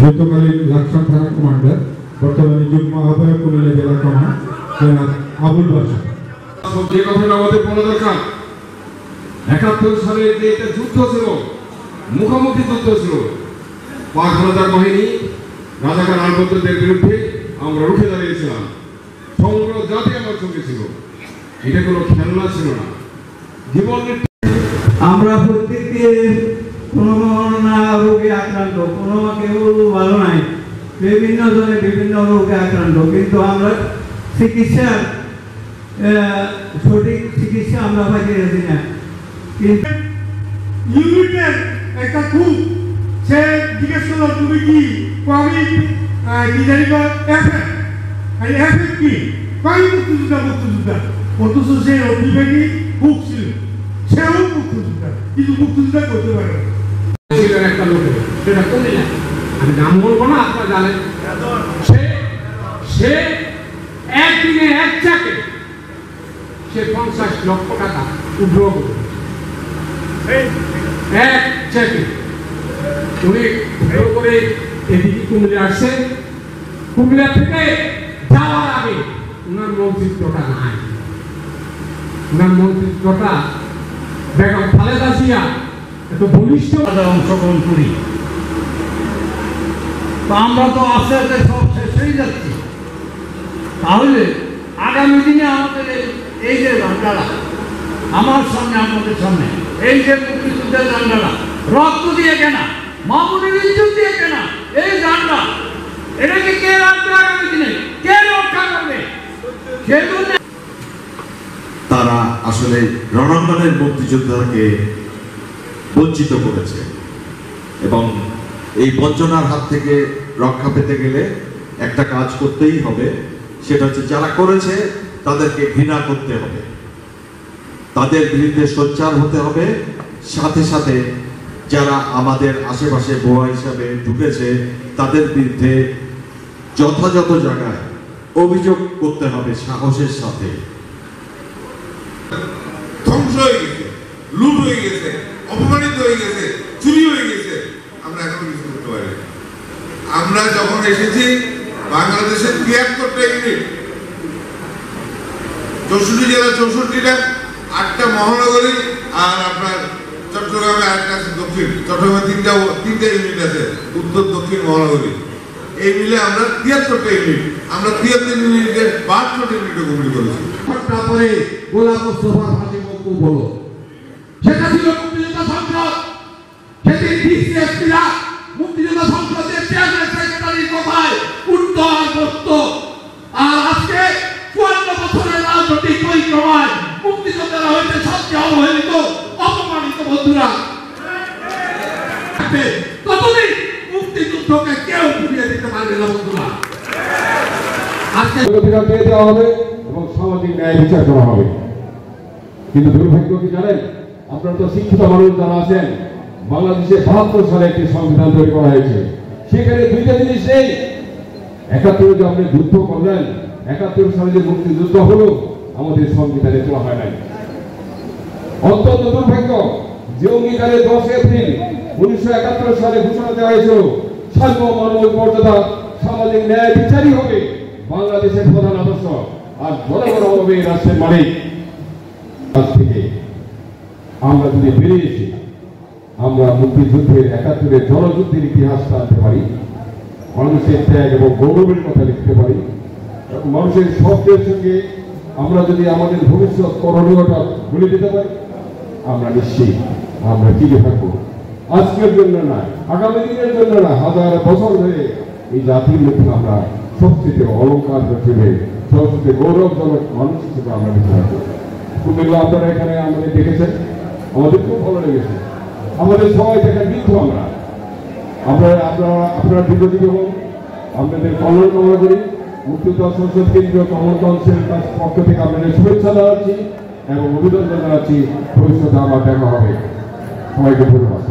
গতকালীন লাকসাম থানা কমান্ডার বর্তমানে যুগ্ম আহ্বায়ক কুমিল্লা জেলা কমান্ড আবুল বাশা। যে কথাটা আমাদের বলা দরকার, ৭১ সালে যে একটা যুদ্ধ ছিল, মুখোমুখি যুদ্ধ ছিল, পাক হানাদার বাহিনী রাজাকার আলবদরদের বিরুদ্ধে আমরা রুখে দাঁড়িয়েছিলাম। সমগ্র জাতি আমার সঙ্গে ছিল, এটা কোনো খেলনা ছিল না। জীবন আমরা প্রত্যেকে কোনো না রোগে আক্রান্ত, কোনো কেউ ভালো নাই, বিভিন্ন জনে বিভিন্ন রোগে আক্রান্ত, কিন্তু আমরা চিকিৎসার সঠিক চিকিৎসা আমরা পাইতেছি না। কিন্তু ইউনিটের একটা খুব সে জিজ্ঞেস করলো তুমি কি আমি কি জানি এফেক্ট কি কই মুক্তিযোদ্ধা অথচ সে অভিযোগী খুব ছিল, সেও মুক্তিযোদ্ধা, কিন্তু মুক্তিযোদ্ধা করতে পারে একটা লোক সেটা কোনে না, আমি নাম বলবো না, আপনারা জানেন। সে একদিনে এক চাকে সে ৫০ লক্ষ টাকা উদ্র করে এক চাকে উনি করে এদিকে কুমিল্লা আসছে। কুমিল্লা থেকে যাওয়ার আগে ওনার মন্ত্রিত্বটা নাই, ওনার মন্ত্রিত্বটা বেগম খালেদা জিয়া এত বলিষ্ঠ অংশগ্রহণ করি। তো আমরা তো আস্তে আস্তে সব শেষ হয়ে যাচ্ছি। তাহলে আগামী দিনে আমাদের এই যে ঝান্ডারা আমার সামনে, আপনাদের সামনে এই যে মুক্তিযুদ্ধের ঝান্ডারা রক্ত দিয়ে কেনা, মামুনের ইজ্জত দিয়ে কেনা এই ঝান্ডা, এটাকে কে রাখবে আগামী দিনে, কে রক্ষা করবে? সেজন্য তারা আসলে রণাঙ্গনের মুক্তিযোদ্ধাকে বঞ্চিত করেছে এবং এই বঞ্চনার হাত থেকে রক্ষা পেতে গেলে একটা কাজ করতেই হবে, সেটা হচ্ছে যারা করেছে তাদেরকে ঘৃণা করতে হবে, তাদের বিরুদ্ধে সোচ্চার হতে হবে। সাথে সাথে যারা আমাদের আশেপাশে বোয়া হিসাবে ঢুকেছে তাদের বিরুদ্ধে যথাযথ জায়গায় অভিযোগ করতে হবে সাহসের সাথে। ধ্বংস হয়ে গেছে, লুট হয়ে গেছে, অপমানিত হয়ে গেছে, চুরি হয়ে গেছে, আমরা এখন কিছু করতে পারি। আমরা যখন এসেছি বাংলাদেশের ৭৩টা ইউনিট, ৬৪ জেলা, ৬৪টা, ৮টা মহানগরী, আর আপনার চট্টগ্রামে আরেকটা আছে দক্ষিণ, চট্টগ্রামে তিনটা ইউনিট আছে, উত্তর দক্ষিণ মহানগরী, এই মিলে আমরা ৭৩টা ইউনিট, আমরা ৭৩ ইউনিটে ৭২টা ইউনিটে গুলি করেছি। তারপরে গোলাপ মোস্তফার ফাঁসি বক্তব্য হলো, সেটা ছিল মুক্তিযোদ্ধা সংসদ। সেদিন ডিসিএসপিরা মুক্তিযোদ্ধা সংসদের চেয়ারম্যান সেক্রেটারির কথায় উত্তর করত, আর আজকে ৫৪ বছরের রাজনৈতিক পরিক্রমায় মুক্তিযোদ্ধারা হয়েছে সবচেয়ে অবহেলিত, অপমানিত। বন্ধুরা, কতদিন মুক্তিযুদ্ধকে কেউ ফিরিয়ে দিতে পারবে না। বন্ধুরা, আজকে অধিকার পেয়ে দেওয়া হবে এবং সামাজিক ন্যায় বিচার করা হবে। কিন্তু দুর্ভাগ্য কি জানেন, আপনারা তো শিক্ষিত মানুষ যারা আছেন, বাংলাদেশে ৭২ সালে একটি সংবিধান তৈরি করা হয়েছে, সেখানে দুইটা জিনিস নেই। ৭১ যে আপনি যুদ্ধ করলেন, ৭১ সালে যে মুক্তিযুদ্ধ হলো আমাদের সংবিধানে তোলা হয় নাই। অত্যন্ত দুর্ভাগ্য যে অঙ্গীকারে ১০ এপ্রিল ১৯৭১ সালে ঘোষণা দেওয়া হয়েছিল সাম্য, মানবিক মর্যাদা, সামাজিক ন্যায় বিচারই হবে বাংলাদেশের প্রধান আদর্শ, আর জনগণ হবে রাষ্ট্রের মালিক। আজ থেকে আমরা যদি বেরিয়ে এসে আমরা মুক্তিযুদ্ধের ৭১-এর জনযুদ্ধের ইতিহাসটা আনতে পারি, মানুষের ত্যাগ এবং গৌরবের কথা লিখতে পারি, মানুষের শব্দের সঙ্গে আমরা যদি আমাদের ভবিষ্যৎ করণীয়টা বলে দিতে পারি, আমরা নিশ্চয়ই আমরা টিকে থাকবো। আজকের জন্য না, আগামী দিনের জন্য না, হাজার বছর ধরে এই জাতির মধ্যে আমরা সবচেয়ে অলঙ্কার হিসেবে, সবচেয়ে গৌরবজনক মানুষ হিসেবে আমরা বেঁচে থাকবো। কুমিল্লা আপনারা এখানে আমাদের দেখেছেন, আমাদের খুব ভালো লেগেছে। আমাদের সবাই দেখার বৃদ্ধ আপনারা দীর্ঘজীবী হন, আপনাদের কল্যাণ কামনা করি। মুক্তিযোদ্ধা সংসদ কেন্দ্রীয় কমলগঞ্জের পক্ষ থেকে আপনাদের শুভেচ্ছা জানাচ্ছি এবং অভিনন্দন জানাচ্ছি। ভবিষ্যতে আবার দেখা হবে। সবাইকে ধন্যবাদ।